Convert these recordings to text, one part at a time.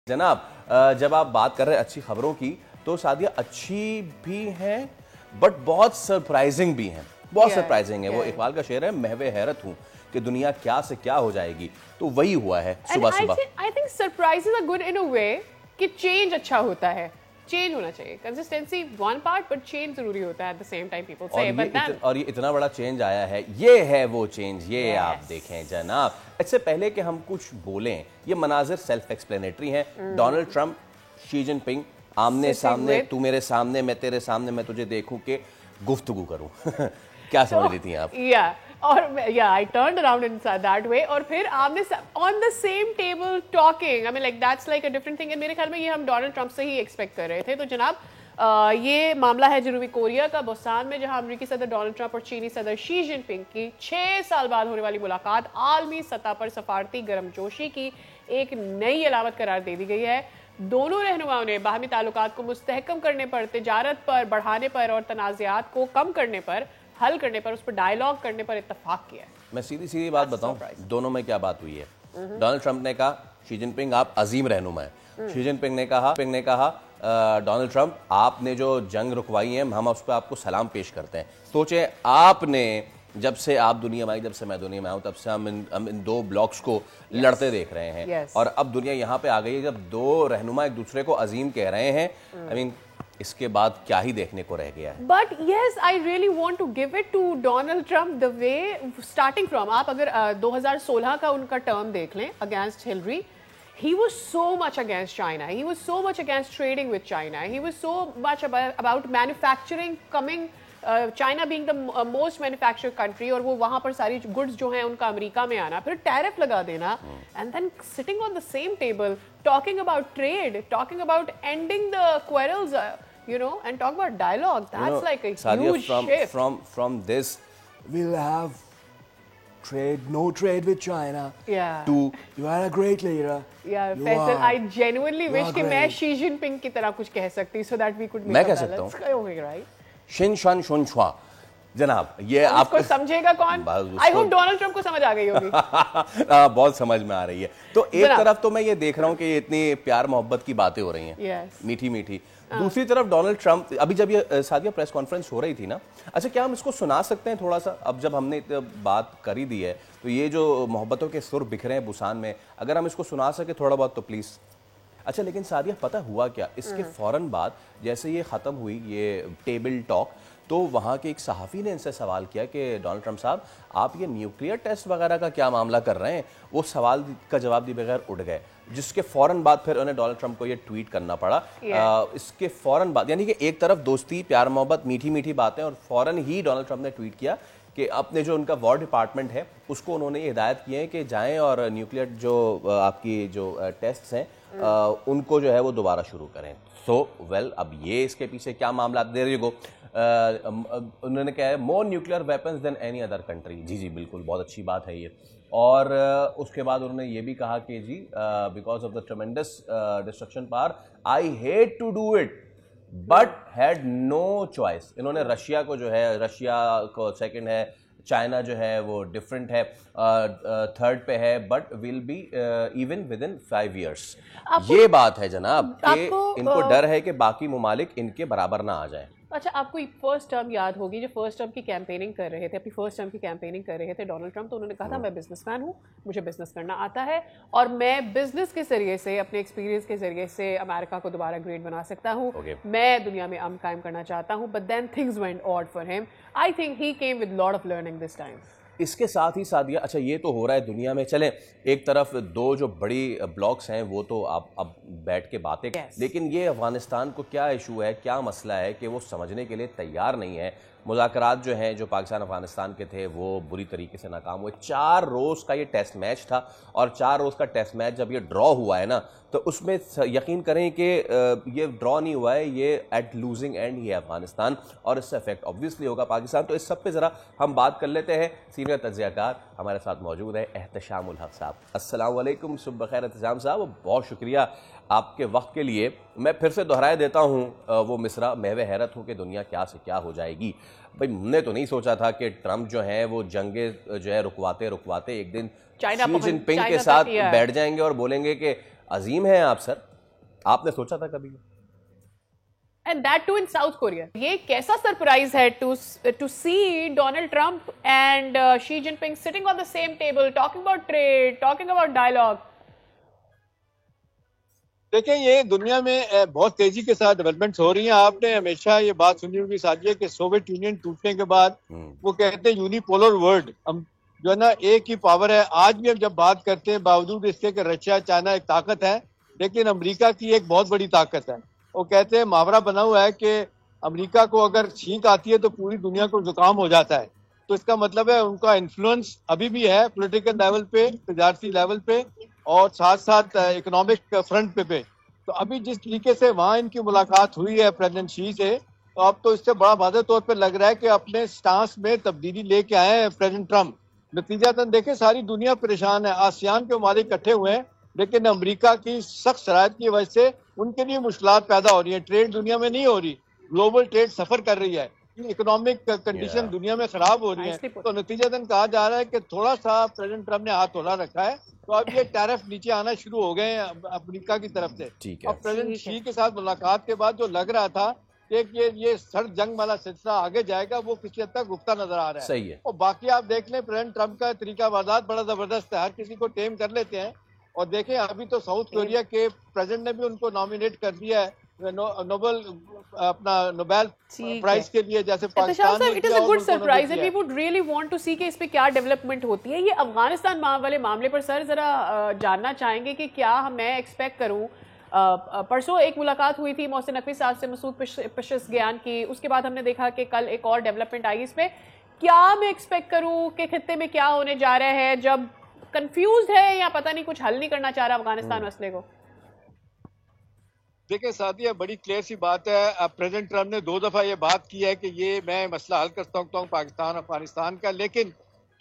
जनाब, जब आप बात कर रहे हैं अच्छी खबरों की, तो शादियाँ अच्छी भी हैं बट बहुत सरप्राइजिंग भी हैं। बहुत सरप्राइजिंग है। वो इकबाल का शेर है, महवे हैरत हूँ कि दुनिया क्या से क्या हो जाएगी। तो वही हुआ है सुबह सुबह। I think surprises are good in a way कि चेंज अच्छा होता है। चेंज होना चाहिए, consistency one part but change जरूरी होता है at the same time people से। और ये इतना बड़ा चेंज आया है, ये है वो चेंज। ये आप देखें जनाब, इससे पहले कि हम कुछ बोलें, ये मनाजिर सेल्फ एक्सप्लेनेटरी हैं। डोनाल्ड ट्रंप, शी जिनपिंग आमने सामने, तू मेरे सामने मैं तेरे सामने, मैं तुझे देखूं के गुफ्तगू करूं। क्या समझ रही थी आप? और I turned around in that way और फिर आमने on the same table talking. I mean like that's like a different thing. मेरे ख्याल में ये हम डोनाल्ड ट्रंप से ही एक्सपेक्ट कर रहे थे। तो जनाब, ये मामला है जनूबी कोरिया का, बुसान में, जहां अमेरिकी सदर डोनाल्ड ट्रंप और चीनी सदर शी जिनपिंग की 6 साल बाद होने वाली मुलाकात आलमी सतह पर सफारती गर्मजोशी की एक नई अलामत करार दे दी गई है। दोनों रहनुमाओं ने बाहमी ताल्लुकात को मुस्तहकम करने पर, तिजारत पर बढ़ाने पर और तनाज़ात को कम करने पर, हल करने पर, उस पर डायलॉग करने पर इत्तफाक किया है। मैं सीधी सीधी बात बताऊं, दोनों में क्या बात हुई है। डोनाल्ड ट्रंप ने कहा शी जिनपिंग आप अजीम रहनुमा हैं। शी जिनपिंग ने कहा डोनाल्ड ट्रंप आपने जो जंग रुकवाई है, हम उस पर आपको सलाम पेश करते हैं। सोचे आपने, जब से आप दुनिया में आई, जब से मैं दुनिया में आऊँ, तब से हम इन दो ब्लॉक्स को लड़ते देख रहे हैं। और अब दुनिया यहाँ पे आ गई है जब दो रहनुमा एक दूसरे को अजीम कह रहे हैं। आई मीन इसके बाद क्या ही देखने को रह गया है। But yes, I really want to give it to Donald Trump the way starting from, आप अगर 2016 का उनका टर्म देख लें against Hillary, he was so much against China, he was so much against trading with China, he was so much about manufacturing coming, China being the most manufactured country, और वो वहाँ पर सारी goods जो हैं उनका अमेरिका में आना, फिर टैरिफ लगा देना, and then sitting on the same table talking about trade, talking about ending the quarrels, you know, and talk about dialogue. That's like a huge shift. From this we'll have trade, no trade with China. Yeah. To you are a great leader. Yeah, Faisal, I genuinely wish कि मैं Xi Jinping की तरह कुछ कह सकती, so that we could make मैं कह सकता हूँ, right? शिन शन शुन छुआ। जनाब, ये आपको समझेगा कौन? आई होप डोनाल्ड ट्रंप को समझ आ गई होगी। बहुत समझ में आ रही है। तो एक तरफ तो मैं ये देख रहा हूँ कि ये इतनी प्यार मोहब्बत की बातें हो रही हैं, मीठी मीठी। दूसरी तरफ डोनाल्ड ट्रंप, अभी जब ये सादिया प्रेस कॉन्फ्रेंस हो रही थी ना, अच्छा क्या हम इसको सुना सकते हैं थोड़ा सा? अब जब हमने बात करी दी है, तो ये जो मोहब्बतों के सुर बिखरे हैं बुसान में, अगर हम इसको सुना सके थोड़ा बहुत तो प्लीज। अच्छा, लेकिन सादिया पता हुआ क्या, इसके फौरन बाद जैसे ये ख़त्म हुई ये टेबल टॉक, तो वहाँ के एक सहाफ़ी ने इनसे सवाल किया कि डोनाल्ड ट्रंप साहब, आप ये न्यूक्लियर टेस्ट वगैरह का क्या मामला कर रहे हैं? वो सवाल का जवाब दिए बगैर उड़ गए, जिसके फ़ौरन बाद फिर उन्हें डोनाल्ड ट्रंप को ये ट्वीट करना पड़ा। इसके फ़ौरन बाद, यानी कि एक तरफ दोस्ती, प्यार मोहब्बत, मीठी मीठी बातें, और फ़ौरन ही डोनाल्ड ट्रंप ने ट्वीट किया कि अपने जो उनका वॉर डिपार्टमेंट है उसको उन्होंने ये हिदायत की है कि जाएँ और न्यूक्लियर जो आपकी जो टेस्ट्स हैं उनको जो है वो दोबारा शुरू करें। सो वेल, अब ये इसके पीछे क्या मामला, देयर यू गो। उन्होंने कहा है more nuclear weapons than any other country. जी जी बिल्कुल, बहुत अच्छी बात है ये। और उसके बाद उन्होंने ये भी कहा कि जी because of the tremendous destruction power I hate to do it but had no choice. इन्होंने रशिया को जो है, रशिया को सेकंड है, चाइना जो है वो डिफरेंट है, थर्ड पे है, but will be even with in 5 years। ये बात है जनाब कि इनको डर है कि बाकी मुमालिक इनके बराबर ना आ जाए। अच्छा, आपको फर्स्ट टर्म याद होगी, जो फर्स्ट टर्म की कैंपेनिंग कर रहे थे, अपनी फर्स्ट टर्म की कैंपेनिंग कर रहे थे डोनाल्ड ट्रंप, तो उन्होंने कहा था मैं बिजनेसमैन हूँ, मुझे बिजनेस करना आता है और मैं बिजनेस के जरिए से, अपने एक्सपीरियंस के जरिए से अमेरिका को दोबारा ग्रेट बना सकता हूँ। मैं दुनिया में अमन कायम करना चाहता हूँ। But then things went odd for him. I think he came with lot of learning this time. इसके साथ ही सादिया, अच्छा ये तो हो रहा है दुनिया में, चलें एक तरफ दो जो बड़ी ब्लॉक्स हैं वो तो आप अब बैठ के बातें लेकिन ये अफगानिस्तान को क्या इशू है, क्या मसला है कि वो समझने के लिए तैयार नहीं है। मुज़ाकरात जो हैं जो पाकिस्तान अफगानिस्तान के थे वो बुरी तरीके से नाकाम हुए। 4 रोज़ का ये टेस्ट मैच था, और 4 रोज़ का टेस्ट मैच जब ये ड्रॉ हुआ है ना, तो उसमें यकीन करें कि ये ड्रॉ नहीं हुआ है, ये एट लूजिंग एंड ही है अफगानिस्तान, और इससे इफेक्ट ऑब्वियसली होगा पाकिस्तान। तो इस सब पे ज़रा हम बात कर लेते हैं। सीनियर तज्ज़ियाकार हमारे साथ मौजूद है, एहतशामुल हक साहब। अस्सलाम वालेकुम, सुबह खैर एहतशाम साहब, बहुत शुक्रिया आपके वक्त के लिए। मैं फिर से दोहराए देता हूँ वो मिसरा, महवे हैरत हूँ कि दुनिया क्या से क्या हो जाएगी। भाई हमने तो नहीं सोचा था कि ट्रंप जो है वो जंगे जो है रुकवाते रुकवाते एक दिन शी जिनपिंग के साथ बैठ जाएंगे और बोलेंगे कि अजीम हैं आप सर, आपने सोचा था कभी? And that too in South Korea. ये कैसा सरप्राइज है to see Donald Trump and Xi Jinping sitting on the same table, talking about trade, talking about dialogue. देखें, ये दुनिया में बहुत तेजी के साथ डेवलपमेंट्स हो रही हैं। आपने हमेशा ये बात सुनी होगी साजिया कि सोवियत यूनियन टूटने के बाद वो कहते हैं यूनिपोलर वर्ल्ड, हम जो है ना एक ही पावर है। आज भी हम जब बात करते हैं, बावजूद इसके कि रशिया चाइना एक ताकत है, लेकिन अमेरिका की एक बहुत बड़ी ताकत है। वो कहते हैं, मुहावरा बना हुआ है कि अमेरिका को अगर छींक आती है तो पूरी दुनिया को जुकाम हो जाता है। तो इसका मतलब है उनका इन्फ्लुएंस अभी भी है पॉलिटिकल लेवल पे, तजारती लेवल पे और साथ साथ इकोनॉमिक फ्रंट पे। तो अभी जिस तरीके से वहाँ इनकी मुलाकात हुई है प्रेसिडेंट शी से, तो अब तो इससे बड़ा वाज़ेह तौर पे लग रहा है कि अपने स्टांस में तब्दीली लेके आए हैं प्रेसिडेंट ट्रम्प। नतीजातन देखे सारी दुनिया परेशान है, आसियान के ममालिक इकट्ठे हुए हैं, लेकिन अमेरिका की सख्त शराइत की वजह से उनके लिए मुश्किलात पैदा हो रही है। ट्रेड दुनिया में नहीं हो रही, ग्लोबल ट्रेड सफर कर रही है, इकोनॉमिक कंडीशन दुनिया में खराब हो रही है। तो नतीजतन कहा जा रहा है कि थोड़ा सा प्रेसिडेंट ट्रम्प ने हाथ तोड़ा रखा है, तो अब ये टैरिफ नीचे आना शुरू हो गए हैं अमेरिका की तरफ से। अब प्रेसिडेंट शी के साथ मुलाकात के बाद जो लग रहा था कि ये सर्द जंग वाला सिलसिला आगे जाएगा, वो किसी हद तक रुकता नजर आ रहा है। सही है। और बाकी आप देख लें, प्रेसिडेंट ट्रम्प का तरीका वारदात बड़ा जबरदस्त है, हर किसी को टेम कर लेते हैं। और देखें, अभी तो साउथ कोरिया के प्रेसिडेंट ने भी उनको नॉमिनेट कर दिया है नोबेल प्राइज के लिए, जैसे पाकिस्तान में। It is a good surprise and we would really want to see कि इस पे क्या डेवलपमेंट होती है। ये अफगानिस्तान वाले मामले पर सर जरा जानना चाहेंगे कि क्या मैं एक्सपेक्ट करूं। परसों एक मुलाकात हुई थी मोहसिन नकवी साहब से मसूद पेशेशगियान की, उसके बाद हमने देखा कि कल एक और डेवलपमेंट आई। इस पे क्या मैं एक्सपेक्ट करूं कि खित्ते में क्या होने जा रहा है, जब कंफ्यूज है या पता नहीं कुछ हल नहीं करना चाह रहा अफगानिस्तान मसले को? देखिए सादिया, बड़ी क्लियर सी बात है। प्रेसिडेंट ट्रम्प ने 2 दफा ये बात की है कि ये मैं मसला हल कर सकता हूँ पाकिस्तान अफगानिस्तान का, लेकिन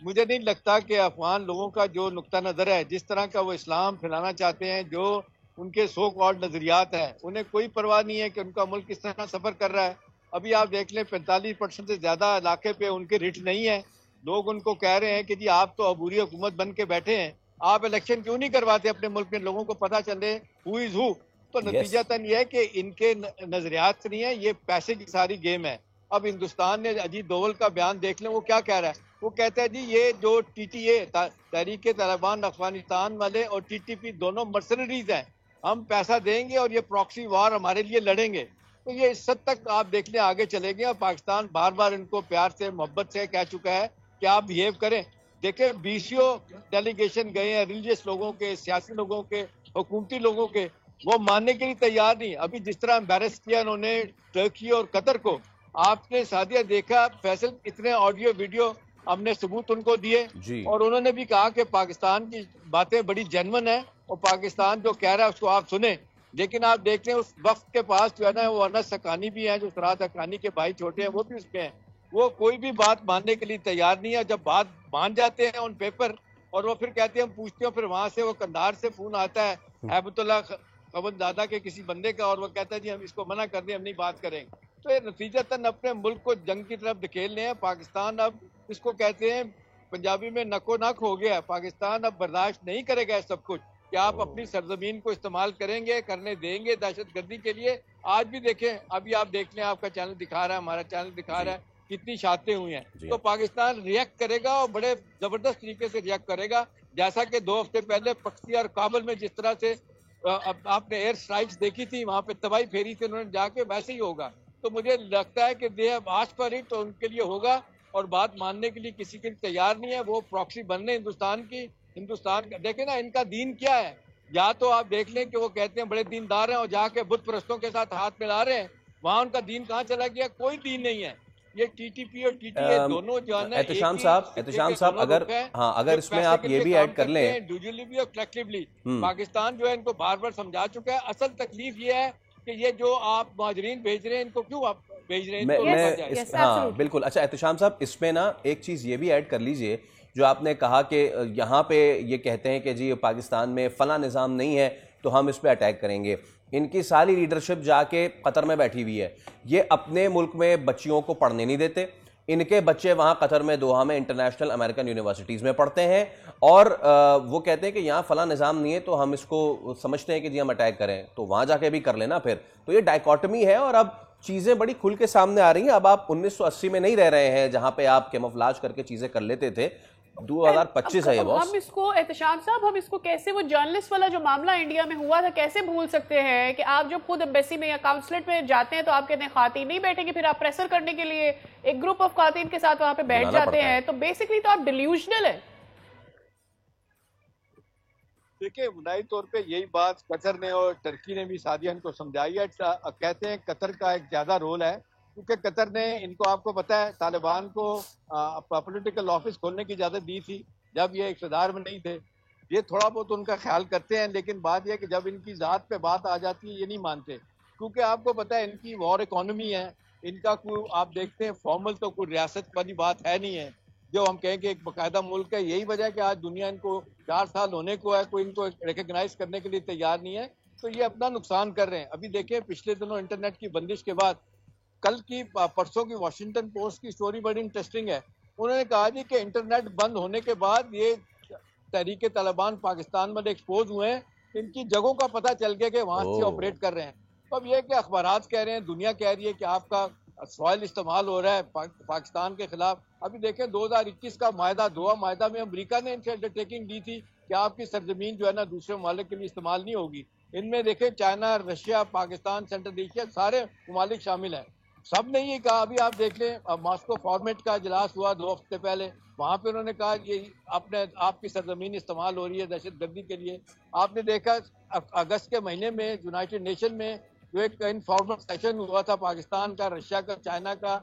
मुझे नहीं लगता कि अफगान लोगों का जो नुक्ता नज़र है, जिस तरह का वो इस्लाम फैलाना चाहते हैं, जो उनके सो कॉल्ड नजरियात हैं, उन्हें कोई परवाह नहीं है कि उनका मुल्क किस तरह सफर कर रहा है। अभी आप देख लें, 45% से ज्यादा इलाके पे उनके रिट नहीं है। लोग उनको कह रहे हैं कि जी आप तो अबूरी हुकूमत बन के बैठे हैं, आप इलेक्शन क्यों नहीं करवाते अपने मुल्क में, लोगों को पता चले हु इज हु। तो नतीजातन ये है कि इनके नजरियात नहीं है, ये पैसे की सारी गेम है। अब हिंदुस्तान ने अजीत दोवल का बयान देख लें, वो क्या कह रहा है। वो कहता है जी ये जो TTA तहरीक तालिबान अफगानिस्तान वाले और TTP दोनों मर्सनरीज हैं, हम पैसा देंगे और ये प्रॉक्सी वार हमारे लिए लड़ेंगे। तो ये इस हद तक आप देख लें आगे चलेंगे। और पाकिस्तान बार बार इनको प्यार से मोहब्बत से कह चुका है कि आप बिहेव करें। देखें, 20 डेलीगेशन गए हैं, रिलीजियस लोगों के, सियासी लोगों के, हुकूमती लोगों के, वो मानने के लिए तैयार नहीं। अभी जिस तरह एम्बेरस किया उन्होंने टर्की और कतर को, आपने सादिया देखा, फैसल इतने ऑडियो वीडियो हमने सबूत उनको दिए और उन्होंने भी कहा कि पाकिस्तान की बातें बड़ी जेन्युइन है और पाकिस्तान जो कह रहा है उसको आप सुने। लेकिन आप देख लें उस वक्त के पास जो है ना, वो अनस हक्कानी भी हैं, जो सराहत हक्कानी के भाई छोटे हैं, वो भी उसमें हैं। वो कोई भी बात मानने के लिए तैयार नहीं है। जब बात मान जाते हैं ऑन पेपर और वो फिर कहते हैं हम पूछते हैं, फिर वहां से वो कंधार से फोन आता है हैबतुल्लाह खबरदादा के किसी बंदे का, और वो कहता है जी हम इसको मना कर दें, हम नहीं बात करेंगे। तो ये नतीजतन अपने मुल्क को जंग की तरफ धकेल रहे हैं। पाकिस्तान अब इसको कहते हैं पंजाबी में नको नक हो गया। पाकिस्तान अब बर्दाश्त नहीं करेगा सब कुछ कि आप अपनी सरजमीन को इस्तेमाल करेंगे, करने देंगे दहशतगर्दी के लिए। आज भी देखें, अभी आप देख लें, आपका चैनल दिखा रहा है, हमारा चैनल दिखा रहा है कितनी शातें हुई हैं। तो पाकिस्तान रिएक्ट करेगा और बड़े जबरदस्त तरीके से रिएक्ट करेगा, जैसा कि 2 हफ्ते पहले पख्तिया और काबुल में जिस तरह से आपने एयर स्ट्राइक्स देखी थी, वहां पे तबाही फेरी थी उन्होंने जाके, वैसे ही होगा। तो मुझे लगता है कि they have asked for it, तो उनके लिए होगा। और बात मानने के लिए किसी के लिए तैयार नहीं है। वो प्रॉक्सी बनने हिंदुस्तान की, हिंदुस्तान का देखे ना, इनका दीन क्या है। या तो आप देख लें कि वो कहते हैं बड़े दीनदार हैं और जाके बुत परस्तों के साथ हाथ मिला रहे हैं, वहां उनका दीन कहाँ चला गया, कोई दीन नहीं है। ये TTP और TTA दोनों जो है ना, एहतशाम साहब अगर इसमें आप ये भी ऐड कर लें, इंडिविजुअली और कलेक्टिवली पाकिस्तान जो है इनको बार बार समझा चुका है। असल तकलीफ ये है कि ये जो आप मुहाजिरीन भेज रहे हैं, इनको क्यों आप भेज रहे हैं? हाँ बिल्कुल। अच्छा एहतशाम साहब, इसमें ना एक चीज़ ये भी ऐड कर लीजिए, जो आपने कहा कि यहाँ पे ये कहते हैं कि जी पाकिस्तान में फला निज़ाम नहीं है तो हम इस पर अटैक करेंगे। इनकी सारी लीडरशिप जाके कतर में बैठी हुई है, ये अपने मुल्क में बच्चियों को पढ़ने नहीं देते, इनके बच्चे वहां कतर में दोहा में इंटरनेशनल अमेरिकन यूनिवर्सिटीज में पढ़ते हैं और वो कहते हैं कि यहाँ फला निज़ाम नहीं है तो हम इसको समझते हैं कि जी हम अटैक करें, तो वहां जाके भी कर लेना फिर। तो ये डायकॉटमी है और अब चीजें बड़ी खुल के सामने आ रही हैं। अब आप 1980 में नहीं रह रहे हैं जहां पे आप कैमोफ्लेज करके चीजें कर लेते थे। 2025 है ये बॉस। हम इसको एहतशाम साहब, हम इसको कैसे, वो जर्नलिस्ट वाला जो मामला इंडिया में हुआ था, कैसे भूल सकते हैं कि आप जब खुद एम्बेसी में या काउंसलेट में जाते हैं तो आप कहते हैं खातीन नहीं बैठेंगे, फिर आप प्रेशर करने के लिए एक ग्रुप ऑफ खातीन के साथ वहां पे बैठ जाते हैं। तो बेसिकली तो आप डिल्यूजनल है। देखिए, बुनियादी तौर पे यही बात कतर ने और टर्की ने भी सादिया को समझाई है। कहते हैं कतर का एक ज्यादा रोल है, क्योंकि कतर ने इनको, आपको पता है, तालिबान को पॉलिटिकल ऑफिस खोलने की इजाजत दी थी जब ये इक़्तिदार में नहीं थे। ये थोड़ा बहुत उनका ख्याल करते हैं, लेकिन बात यह कि जब इनकी ज़ात पे बात आ जाती है ये नहीं मानते, क्योंकि आपको पता है इनकी वॉर इकॉनमी है। इनका कोई, आप देखते हैं, फॉर्मल तो कोई रियासत वाली बात है नहीं है जो हम कहें कि एक बाकायदा मुल्क है। यही वजह है कि आज दुनिया इनको 4 साल होने को है, कोई इनको रिकग्नाइज करने के लिए तैयार नहीं है, तो ये अपना नुकसान कर रहे हैं। अभी देखिए, पिछले दिनों इंटरनेट की बंदिश के बाद कल की, परसों की वॉशिंगटन पोस्ट की स्टोरी बड़ी इंटरेस्टिंग है। उन्होंने कहा जी कि इंटरनेट बंद होने के बाद ये तहरीक तालिबान पाकिस्तान में एक्सपोज हुए हैं, इनकी जगहों का पता चल गया कि वहां से ऑपरेट कर रहे हैं। तो अब ये कि अखबारात कह रहे हैं, दुनिया कह रही है कि आपका सॉइल इस्तेमाल हो रहा है पाकिस्तान के खिलाफ। अभी देखें 2021 का मायदा, दोहा मायदा में अमेरिका ने इनसे अंडरटेकिंग दी थी कि आपकी सरजमीन जो है ना दूसरे ममालिक के लिए इस्तेमाल नहीं होगी। इनमें देखें China, Russia, Pakistan, central Asia, सारे ममालिक शामिल हैं। सब ने ये कहा, अभी आप देख लें, मॉस्को फॉर्मेट का इजलास हुआ 2 हफ्ते पहले, वहां पे उन्होंने कहा ये आपकी सरजमीन इस्तेमाल हो रही है दहशतगर्दी के लिए। आपने देखा अगस्त के महीने में यूनाइटेड नेशन में जो एक इनफॉर्मल सेशन हुआ था पाकिस्तान का, रशिया का, चाइना का,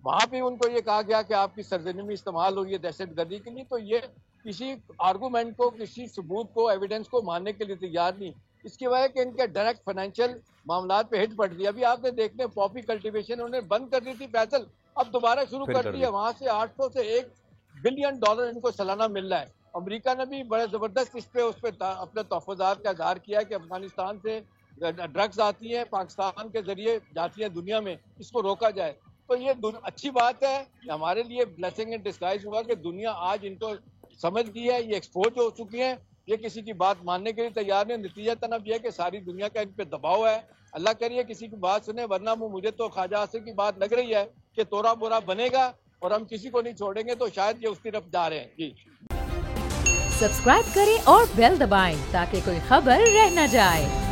वहां पे उनको ये कहा गया कि आपकी सरजमीन इस्तेमाल हो रही है दहशतगर्दी के लिए। तो ये किसी आर्गूमेंट को, किसी सबूत को, एविडेंस को मानने के लिए तैयार नहीं। इसकी वजह कि इनके डायरेक्ट फाइनेंशियल मामलात पे हिट पड़ रही है। अभी आपने देखते हैं पॉपी कल्टीवेशन उन्होंने बंद कर दी थी फैसल, अब दोबारा शुरू कर दी है। वहां से 800 से $1 बिलियन इनको सालाना मिल रहा है। अमेरिका ने भी बड़ा जबरदस्त इस पे अपने तहफ़्फ़ुज़ात का इज़हार किया है कि अफगानिस्तान से ड्रग्स आती हैं, पाकिस्तान के जरिए जाती है दुनिया में, इसको रोका जाए। तो ये अच्छी बात है, हमारे लिए ब्लेसिंग इन डिस्गाइज हुआ कि दुनिया आज इनको समझ गई है, ये एक्सपोज हो चुकी है, ये किसी की बात मानने के लिए तैयार नहीं। नतीजा तनब यह है कि सारी दुनिया का इन पे दबाव है। अल्लाह करिए किसी की बात सुने, वरना मुझे तो ख्वाजा आसिफ की बात लग रही है कि तोरा बोरा बनेगा और हम किसी को नहीं छोड़ेंगे, तो शायद ये उस तरफ जा रहे हैं। जी, सब्सक्राइब करें और बेल दबाएं ताकि कोई खबर रह न जाए।